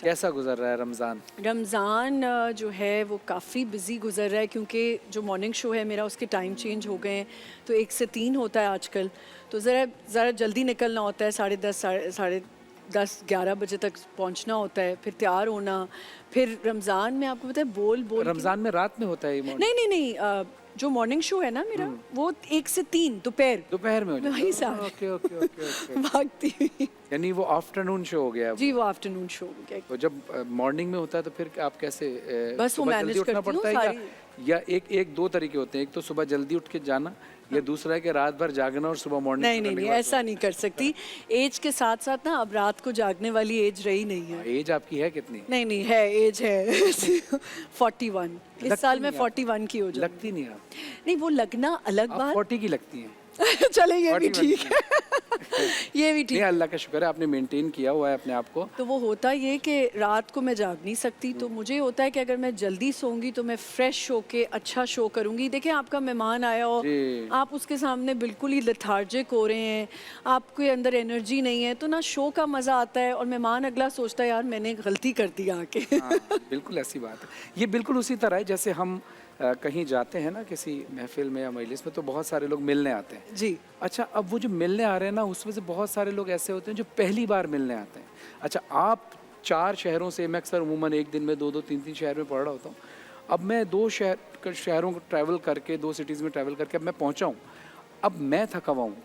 था। कैसा गुजर रहा है रमज़ान? रमज़ान जो है वो काफ़ी बिजी गुजर रहा है, क्योंकि जो मॉर्निंग शो है मेरा उसके टाइम चेंज हो गए हैं, तो 1 से 3 होता है आजकल, तो ज़रा जल्दी निकलना होता है, 10:30 11 बजे तक पहुंचना होता है, फिर तैयार होना, फिर रमज़ान में आपको पता है बोल बोल के रमज़ान में रात में होता है ये नहीं नहीं नहीं जो मॉर्निंग शो है ना मेरा वो 1 से 3 दोपहर में हो वही जाता है। सारे ओके ओके ओके ओके भागती हुई। यानी वो आफ्टरनून शो हो गया है। जी वो आफ्टरनून शो हो गया। तो जब मॉर्निंग में होता है तो फिर आप कैसे बस वो सुबह मैनेज जल्दी उठना करती हूँ पड़ता है सारी। या एक दो तरीके होते हैं, एक तो सुबह जल्दी उठ के जाना या दूसरा है कि रात भर जागना और सुबह मॉर्निंग नहीं नहीं नहीं ऐसा नहीं कर सकती, एज के साथ साथ ना अब रात को जागने वाली एज रही नहीं है। एज आपकी है कितनी? नहीं नहीं है, एज है 41 इस साल में 41 की हो जाऊंगी। लगती नहीं आप? नहीं वो लगना अलग आप बात 40 की लगती हैं। चले ये भी 41 ठीक है ये भी ठीक नहीं, है। अल्लाह का शुक्र है आपने मेंटेन किया हुआ है अपने आप को। तो वो होता ये कि रात को मैं जाग नहीं सकती, तो मुझे होता है कि अगर मैं जल्दी सोऊंगी तो मैं फ्रेश होके अच्छा शो करूंगी। देखिए आपका मेहमान आया हो, जी। आप उसके सामने बिल्कुल ही लेथार्जिक हो रहे हैं, आपके अंदर एनर्जी नहीं है, तो ना शो का मज़ा आता है और मेहमान अगला सोचता है यार मैंने गलती कर दी आके हाँ, बिल्कुल ऐसी बात है। ये बिल्कुल उसी तरह है जैसे हम कहीं जाते हैं ना किसी महफिल में या मजलिस में, तो बहुत सारे लोग मिलने आते हैं। जी अच्छा, अब वो जो मिलने आ रहे हैं ना उसमें से बहुत सारे लोग ऐसे होते हैं जो पहली बार मिलने आते हैं। अच्छा, आप 4 शहरों से, मैं अक्सर उमूमन एक दिन में 2-2 3-3 शहर में पढ़ रहा होता हूँ। अब मैं 2 शहरों को ट्रैवल करके, 2 सिटीज़ में ट्रैवल करके अब मैं पहुँचा हूँ। अब मैं थका हुआ हूँ,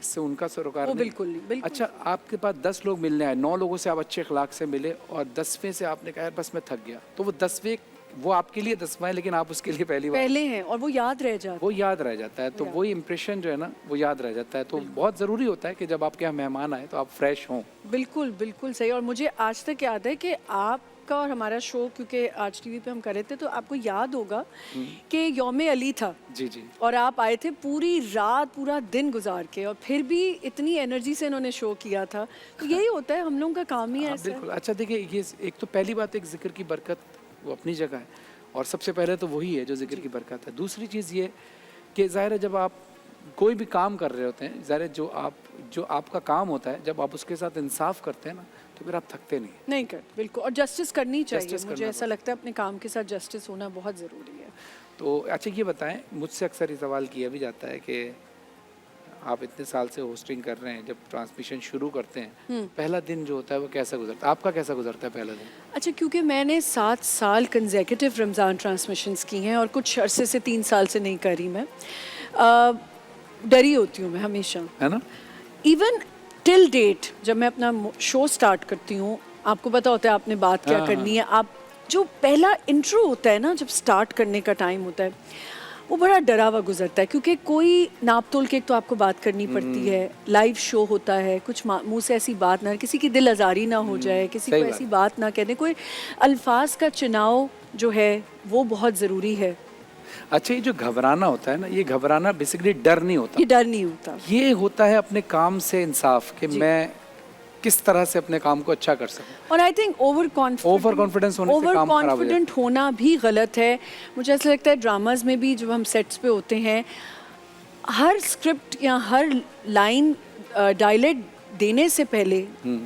इससे उनका सरोकार वो नहीं। बिल्कुल नहीं, बिल्कुल। अच्छा, आपके पास 10 लोग मिलने आए, 9 लोगों से आप अच्छे अखलाक से मिले और 10वें से आपने कहा यार बस मैं थक गया, तो वो 10वें वो आपके लिए 10वां है लेकिन आप उसके लिए पहली बार पहले हैं और वो याद रह जाता वो याद रह जाता है, तो वही इम्प्रेशन जो है ना वो याद रह जाता है। तो बहुत ज़रूरी होता है कि जब आपके यहाँ मेहमान आए तो आप फ्रेश हों। बिल्कुल बिल्कुल सही। और मुझे आज तक याद है कि आपका और हमारा शो, क्योंकि आज टीवी पे हम कर रहे थे, तो आपको याद होगा कि यौम अली था जी जी। और आप आए थे पूरी रात पूरा दिन गुजार के, और फिर भी इतनी एनर्जी से इन्होंने शो किया था। तो यही होता है, हम लोगों का काम ही हाँ, ऐसा है। बिल्कुल। अच्छा देखिए, ये एक तो पहली बात, एक जिक्र की बरकत वो अपनी जगह है और सबसे पहले तो वही है जो जिक्र की बरकत है। दूसरी चीज़ ये कि ज़ाहिर है जब आप कोई भी काम कर रहे होते हैं, ज़ाहिर है जो आपका काम होता है, जब आप उसके साथ इंसाफ करते हैं ना तो फिर आप थकते नहीं कर बिल्कुल, और जस्टिस करनी चाहिए। जस्टिस मुझे करना ऐसा लगता है अपने काम के साथ जस्टिस होना बहुत ज़रूरी है। तो अच्छा ये बताएं, मुझसे अक्सर ये सवाल किया भी जाता है कि आप इतने साल से होस्टिंग कर रहे हैं, जब ट्रांसमिशन शुरू करते हैं पहला दिन जो होता है वो कैसा गुजरता है? आपका कैसा गुजरता है पहला दिन? अच्छा, क्योंकि मैंने 7 साल कंसेक्यूटिव रमज़ान ट्रांसमिशंस की हैं और कुछ अरसे से 3 साल से नहीं करी मैं, डरी होती हूँ मैं हमेशा, है ना? इवन टिल डेट जब मैं अपना शो स्टार्ट करती हूँ, आपको पता होता है आपने बात क्या करनी है, आप जो पहला इंट्रो होता है ना, जब स्टार्ट करने का टाइम होता है, वो बड़ा डरा हुआ गुजरता है, क्योंकि कोई नाप तोल के एक तो आपको बात करनी पड़ती है, लाइव शो होता है, कुछ मुंह से ऐसी बात ना, किसी की दिल आज़ारी ना हो जाए, किसी को ऐसी बात ना कहने, कोई अल्फाज का चुनाव जो है वो बहुत ज़रूरी है। अच्छा, ये जो घबराना होता है ना, ये घबराना बेसिकली डर नहीं होता, ये डर नहीं होता, ये होता है अपने काम से इंसाफ कि मैं किस तरह से अपने काम को अच्छा कर सकूं। और आई थिंक ओवर कॉन्फिडेंस होने से काम खराब हो जाता है। कॉन्फिडेंट होना भी गलत है। मुझे ऐसा लगता है ड्रामाज में भी जब हम सेट्स पे होते हैं, हर स्क्रिप्ट या हर लाइन डायलॉग देने से पहले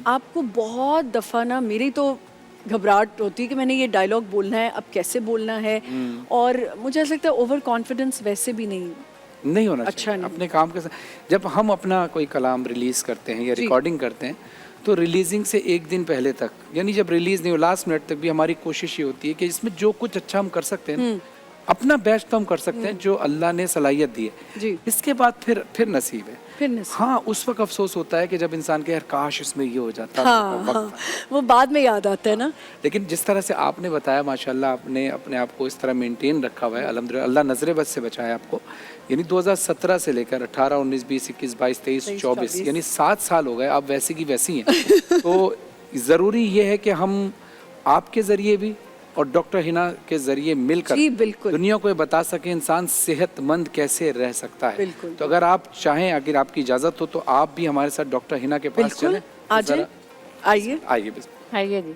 आपको बहुत दफ़ा ना, मेरी तो घबराहट होती है कि मैंने ये डायलॉग बोलना है, अब कैसे बोलना है, और मुझे ऐसा लगता है ओवर कॉन्फिडेंस वैसे भी नहीं होना अच्छा चाहिए। नहीं। अपने काम के साथ जब हम अपना कोई कलाम रिलीज करते हैं या रिकॉर्डिंग करते हैं, तो रिलीजिंग से एक दिन पहले तक, यानी जब रिलीज नहीं हो लास्ट मिनट तक भी हमारी कोशिश ये होती है कि इसमें जो कुछ अच्छा हम कर सकते हैं, अपना बेस्ट तो हम कर सकते हैं जो अल्लाह ने सलाहियत दी है जी। इसके बाद फिर नसीब है। फिर हाँ, उस वक्त अफसोस होता है कि जब इंसान के यार काश इसमें ये हो जाता। हाँ, वो बाद में याद आता है ना। लेकिन जिस तरह से आपने बताया, माशाल्लाह आपने अपने आप को इस तरह मेंटेन रखा हुआ है, अल्हम्दुलिल्लाह, अल्लाह नजरे बद से बचाया आपको। यानी 2017 से लेकर 18, 19, 20, 21, 22, 23, 24 यानी 7 साल हो गए, आप वैसी की वैसी हैं। तो ज़रूरी ये है कि हम आपके ज़रिए भी और डॉक्टर हिना के जरिए मिलकर दुनिया को ये बता सकें इंसान सेहतमंद कैसे रह सकता है। तो अगर आप चाहें, अगर आपकी इजाज़त हो, तो आप भी हमारे साथ डॉक्टर हिना के पास चलें। आइए आइए जी।